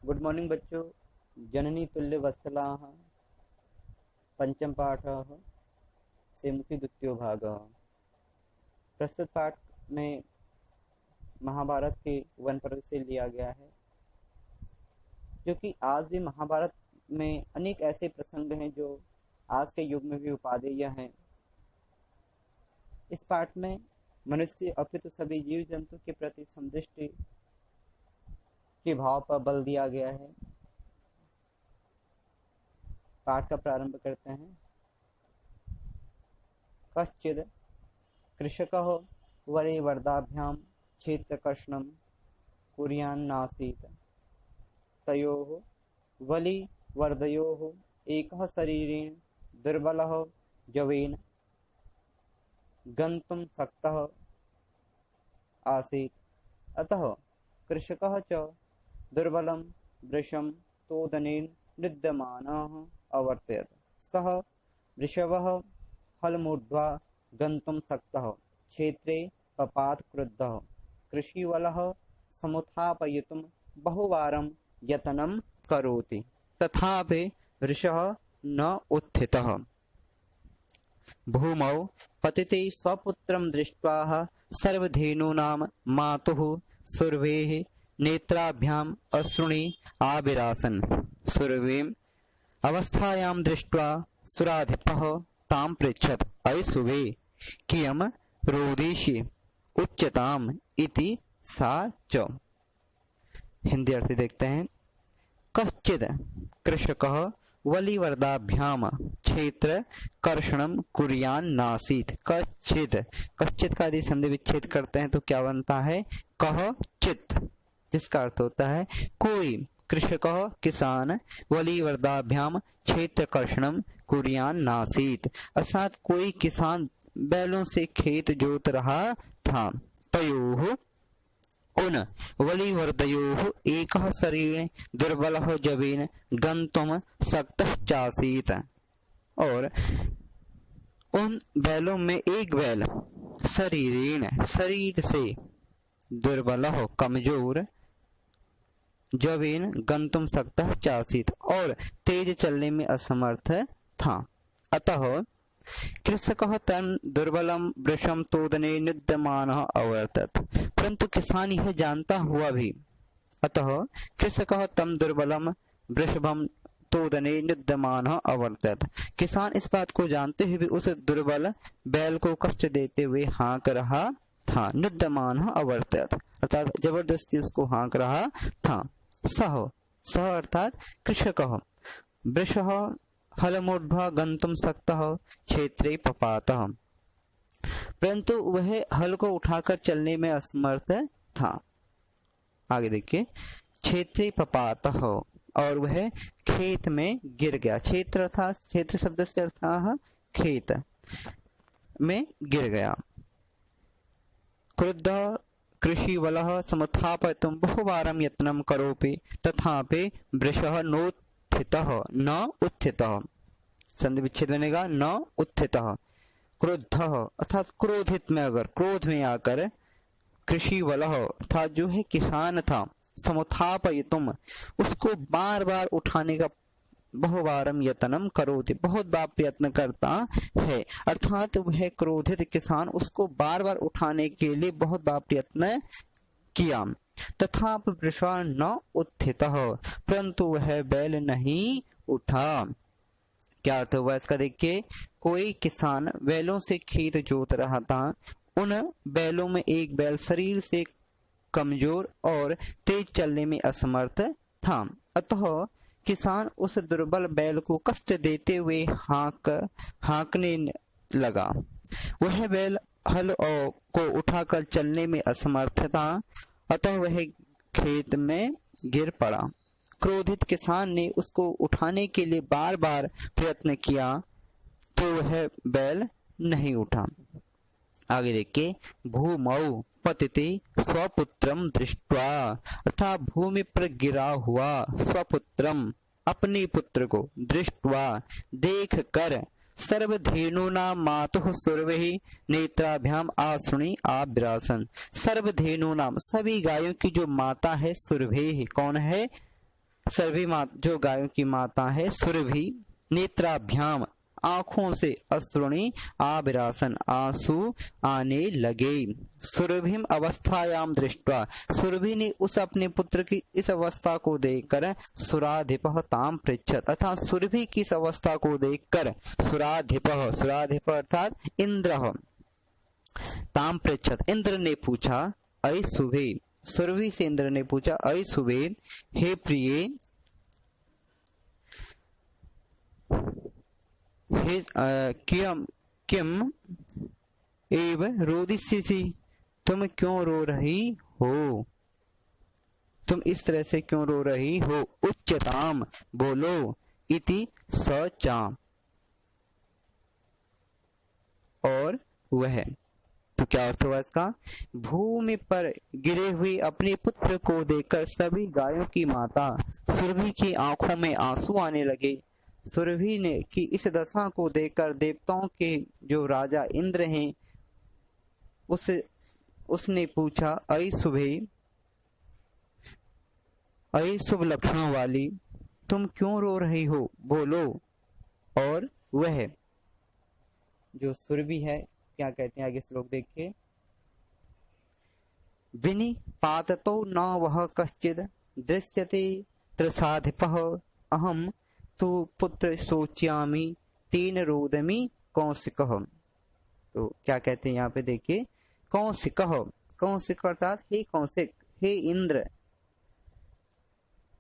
Good morning बच्चों। जननी तुल्य वत्सलाः पंचम पाठः सेमुति द्वितीयो भागः। प्रस्तुत पाठ में महाभारत के वन पर्व से लिया गया है, जो कि आज भी महाभारत में अनेक ऐसे प्रसंग हैं जो आज के युग में भी उपादेय हैं। इस पाठ में मनुष्य अपितु सभी जीव जंतु के प्रति समदृष्टि के भाव पर बल दिया गया है। पाठ का प्रारंभ करते हैं। कश्चिद कृषकः वरेवर्दाभ्यां क्षेत्रकर्षणं कुर्यान्नासीत्। तयोः वलिवर्दयोः एकः शरीरेण दुर्बलः जवेन गन्तुं शक्तः आसीत्। अतः कृषकः च दुर्बलं वृषं तोदनेन निद्यमानः अवर्तयत्। सः वृषभः हलमूढ्वा गन्तुं शक्तः क्षेत्रे पपात क्रुद्धः। कृषिवलः समुत्थापयितुं बहुवारं यत्नं करोति, तथापि वृषः न उत्थितः। भूमौ पतिते स्वपुत्रं दृष्ट्वा सर्वधेनूनां मातुः सुरभेः नेत्राभ्याम् अश्रुणि आविरासन्। सुरभीम् अवस्थायां दृष्ट्वा सुराधिपः तां पृच्छत्, अयि सुवे कियं रोदिषि उच्यताम् इति सा च। हिंदी अर्थ देखते हैं। कश्चिद कृषकः वलिवर्दाभ्याम क्षेत्र कर्षणम कुर्यान्नासीत्। कश्चित कश्चित का यदि संधि विच्छेद करते हैं तो क्या बनता है? कह चित, जिसका अर्थ होता है कोई। कृषकः किसान, वलिवर्दाभ्याम क्षेत्र कर्षणम कुर्यान्नासीत् अर्थात कोई किसान बैलों से खेत जोत रहा था। तयोः उन वलिवर्दयोः एकः शरीरेण दुर्बलः जवेन गन्तुं शक्तः चासीत्। और उन बैलों में एक बैल शरीरेण शरीर से दुर्बलः कमजोर जवेन गन्तुं शक्तः चासीत् और तेज चलने में असमर्थ था। अतः कृषकः तं दुर्बलं वृषं तोदने निद्यमानः अवर्तत। परंतु किसान यह जानता हुआ भी, अतः कृषकः तं दुर्बलं वृषभं तोदने निद्यमानः अवर्तत, किसान इस बात को जानते हुए भी उस दुर्बल बैल को कष्ट देते हुए हाँक रहा था। निद्यमानः अवर्तत अर्थात जबरदस्ती उसको हाँक रहा था। सह अर्थात कृषकः वृषः हलमूढ्वा गन्तुं शक्तः क्षेत्रे पपातः, परंतु वह हल को उठाकर चलने में असमर्थ था। आगे देखिए, क्षेत्रे पपातः और वह खेत में गिर गया। क्षेत्र अर्थात क्षेत्र शब्द से अर्थ खेत में गिर गया। क्रुद्धः कृषिवलः समुत्थापयितुं बहुवारं यत्नं करोपि तथापि वृषः न उत्थितः। संधि विच्छेद बनेगा न उत्थितः। क्रुद्धः अर्थात क्रोधित में, अगर क्रोध में आकर, कृषिवलः अर्थात जो है किसान था, समुत्थापयितुम उसको बार बार उठाने का, बहुवारम यत्नम करोति बहुत बार प्रयत्न करता है, अर्थात वह क्रोधित किसान उसको बार बार उठाने के लिए बहुत बार प्रयत्न किया। तथापि वृषः न उत्थितः परंतु वह बैल नहीं उठा। क्या अर्थ हुआ इसका? देखिए, कोई किसान बैलों से खेत जोत रहा था। उन बैलों में एक बैल शरीर से कमजोर और तेज चलने में असमर्थ था। अतः किसान उस दुर्बल बैल को कष्ट देते हुए हाँकने लगा। वह बैल हल को उठाकर चलने में असमर्थ था, अतः वह खेत में गिर पड़ा। क्रोधित किसान ने उसको उठाने के लिए बार बार प्रयत्न किया तो वह बैल नहीं उठा। आगे देखिए, भूमौ पतिते स्वपुत्रम दृष्ट्वा अर्थात भूमि पर गिरा हुआ स्वपुत्रम अपने पुत्र को दृष्ट्वा देख कर सर्वधेनूनां मातुः सुरभिः नेत्राभ्याम आश्रुणि आविरासन। सर्वधेनूनां सभी गायों की जो माता है सुरभि, कौन है? सर्वी माता, जो गायों की माता है, सुरभि नेत्राभ्याम, आंखों से अश्रुणी आविरासन, आंसू आने लगे। सुरभिम अवस्थायाम दृष्ट्वा, सुरभि ने उस अपने पुत्र की इस अवस्था को देखकर सुराधिपः ताम पृच्छत, तथा सुरभि की इस अवस्था को देखकर सुराधिपः, सुराधिपः अर्थात इंद्र, ताम पृच्छत, इंद्र ने पूछा, अय सुभे, सुरभि से इंद्र ने पूछा, अय सुभे, हे प्रिय, किम एव रोदिष्यसि, तुम क्यों रो रही हो, तुम इस तरह से क्यों रो रही हो। उच्चताम, बोलो, इति सचा, और वह, तो क्या अर्थ हुआ इसका। भूमि पर गिरे हुए अपने पुत्र को देखकर सभी गायों की माता सुरभि की आंखों में आंसू आने लगे। सुरभि ने की इस दशा को देखकर देवताओं के जो राजा इंद्र हैं, उसने पूछा, अय सुभे, अय शुभ लक्षणों वाली, तुम क्यों रो रही हो, बोलो। और वह जो सुरभि है, क्या कहते हैं आगे श्लोक देखिए। विनिपाततो न वह कश्चिद दृश्यते त्रसाधिपः, अहम तो पुत्र सोच्यामि तेन रोदमी कौशिकः। तो क्या कहते हैं यहाँ पे देखिए, कौशिकः, कौशिक अर्थात हे कौशिक, हे इंद्र,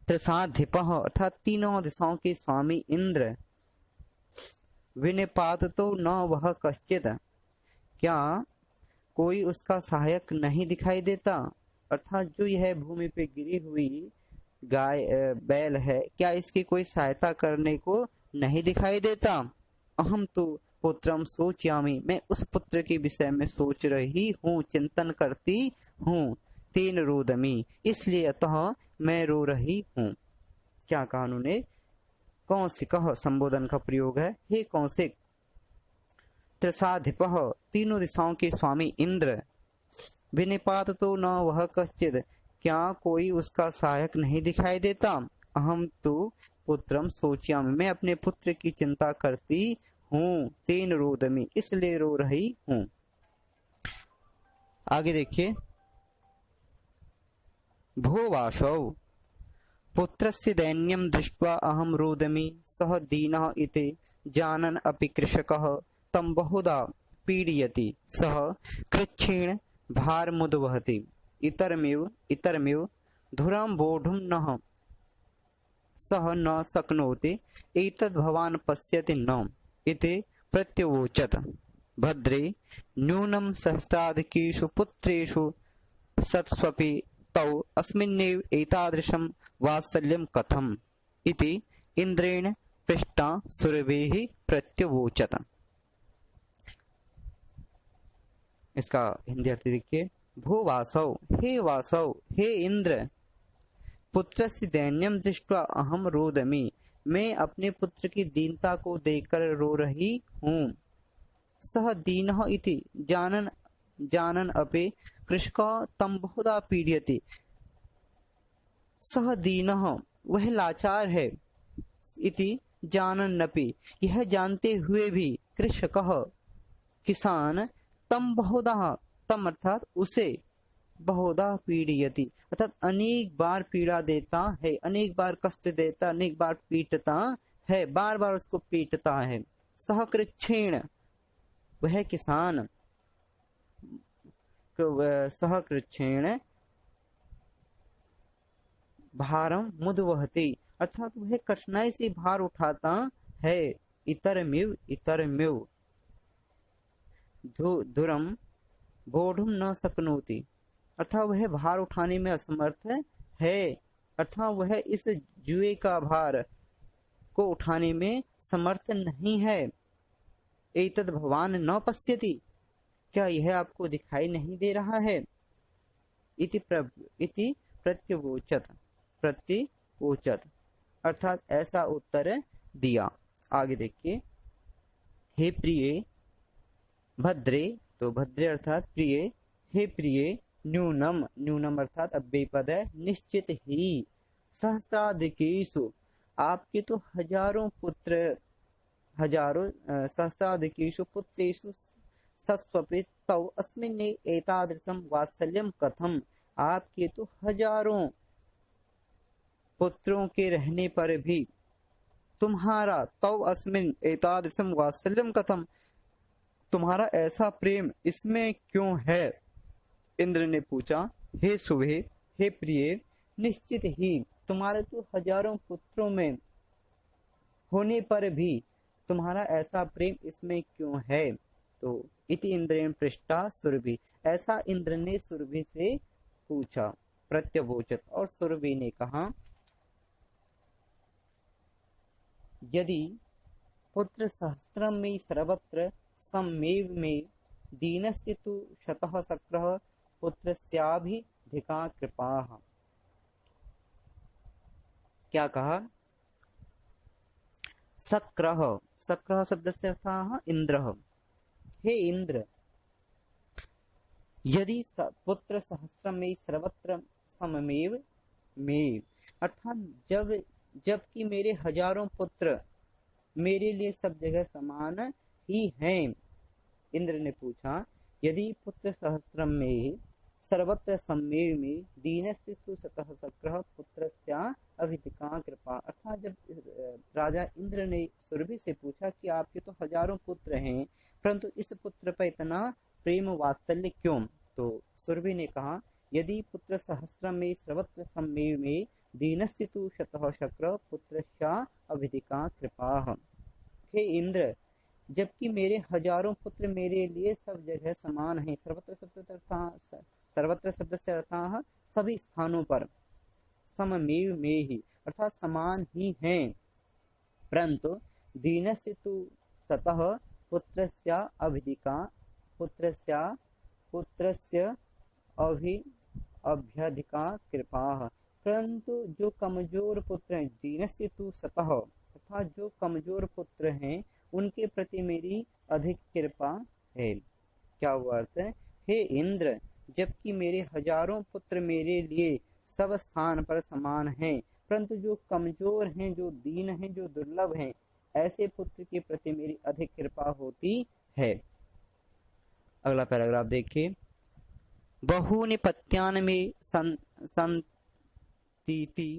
त्रसाधिपः अर्थात तीनों दिशाओं के स्वामी इंद्र, विनिपात तो न वह कश्चित, क्या कोई उसका सहायक नहीं दिखाई देता, अर्थात जो यह भूमि पे गिरी हुई गाय बैल है, क्या इसकी कोई सहायता करने को नहीं दिखाई देता। अहम तो पुत्रम सोच्यामि, मैं उस पुत्र के विषय में सोच रही हूँ, चिंतन करती हूँ। तेन रोदमी, इसलिए अतः मैं रो रही हूँ। क्या कहा उन्होंने, कौशिकः संबोधन का प्रयोग है, हे कौशिक, त्रसाधिपः तीनों दिशाओं के स्वामी इंद्र, विनिपात तो न वह कश्चित, क्या कोई उसका सहायक नहीं दिखाई देता। अहम तो पुत्रम सोच्यामि, मैं अपने पुत्र की चिंता करती हूँ। तेन रोदमी, इसलिए रो रही हूँ। आगे देखिए, भोवासौ पुत्रस्य दैन्यं दृष्ट्वा अहम रोदमी, सह दीनः इति जानन् अपि कृषकः तं बहुधा पीडयति, सह कृच्छेण भारमुद्वहति, इतरमेव धुरां वोढुं नः सह न शक्नोति, एतद् भवान् पश्यति न इति प्रत्युवोचत। भद्रे न्यूनं सहस्राधिकेषु पुत्रेषु सत्स्वपि तौ अस्मिन्नेव एतादृशं वात्सल्यं कथम् इति इंद्रेण पृष्टा सुरभिः प्रत्युवोचत। इसका हिंदी अर्थ देखिए, भू वासव, हे वासव, हे इंद्र, पुत्रस्य दैन्यम दृष्ट्वा अहम रोदमी, मैं अपने पुत्र की दीनता को देखकर रो रही हूँ। सह दीनः इति जानन अपि कृषकः तं बहुधा पीडयति, सह दीनः वह लाचार है, इति जानन अपि यह जानते हुए भी, कृषकः किसान, तम बहुधा, तम अर्थात उसे, बहुधा पीड़यति अर्थात अनेक बार पीड़ा देता है, अनेक बार कष्ट देता, अनेक बार पीटता है, बार बार उसको पीटता है। सहकृच्छेण, वह किसान, सहकृच्छेण भारम मुद्वहति अर्थात वह कठिनाई से भार उठाता है। इतरमेव धुरम बोढ़ुम न शक्नोति अर्थात वह भार उठाने में असमर्थ है, अर्थात वह इस जुए का भार को उठाने में समर्थ नहीं है। एतद् भवान न पश्यति, क्या यह आपको दिखाई नहीं दे रहा है। इति प्रत्युवोचत अर्थात ऐसा उत्तर दिया। आगे देखिए, हे प्रिय भद्रे, तो भद्रे अर्थात प्रिय, हे प्रिय न्यूनम, न्यूनम अर्थात अव्यय पद है, निश्चित ही सहस्राधिकेषु, आपके तो हजारों पुत्र, हजारों सहस्राधिकेषु पुत्रेषु सस्वपि तव अस्मिन् एतादृशं वात्सल्यं कथम, आपके तो हजारों पुत्रों के रहने पर भी तुम्हारा तव अस्मिन् एतादृशं वात्सल्यं कथम, तुम्हारा ऐसा प्रेम इसमें क्यों है। इंद्र ने पूछा, हे सुबे, हे प्रिय, निश्चित ही तुम्हारे तो हजारों पुत्रों में होने पर भी तुम्हारा ऐसा प्रेम इसमें क्यों है। तो इति इंद्रेण पृष्ठा सुरभि, ऐसा इंद्र ने सुरभि से पूछा। प्रत्यवोचत, और सुरभि ने कहा, यदि पुत्र सहस्त्रम में सर्वत्र सम्मेव में दीनस्य तु शतः शक्रः पुत्रस्याभिधिका कृपाः। क्या कहा, शक्रः, शक्रः शब्दस्य अर्थः इंद्रः, हे इंद्र, यदि पुत्र सहस्त्र में सर्वत्र सममेव में, अर्थात जबकि मेरे हजारों पुत्र मेरे लिए सब जगह समान ही हैं। इंद्र ने पूछा, यदि पुत्र सहस्त्र में सर्वत्र सम्मेव में दीनस्य तु शतः शक्रः पुत्रस्या अभिधिका कृपा, अर्थात जब राजा इंद्र ने सुरभि से पूछा कि आपके तो हजारों पुत्र हैं, परंतु इस पुत्र पर इतना प्रेम वात्सल्य क्यों। तो सुरभि ने कहा, यदि पुत्र सहस्त्र में सर्वत्र सम्मेव में दीनस्य तु शतः शक्रः पुत्रस्या अभिधिका कृपा, हे इंद्र, जबकि मेरे हजारों पुत्र मेरे लिए सब जगह समान हैं। सर्वत्र शब्द से अर्थ सभी स्थानों पर, सममेव में ही अर्थात समान ही हैं, परंतु दीनस्य तु सतः पुत्रस्या अभिधिका, पुत्रस्य अभ्यधिका कृपा, परंतु जो कमजोर पुत्र हैं, दीनस्य तु सतः अर्थात जो कमजोर पुत्र हैं उनके प्रति मेरी अधिक कृपा है। क्या हुआ अर्थ है, हे इंद्र, जबकि मेरे हजारों पुत्र मेरे लिए सब स्थान पर समान हैं, परंतु जो कमजोर हैं, जो दीन हैं, जो दुर्लभ हैं, ऐसे पुत्र के प्रति मेरी अधिक कृपा होती है। अगला पैराग्राफ देखिए, बहूनि पत्यानि में संतीति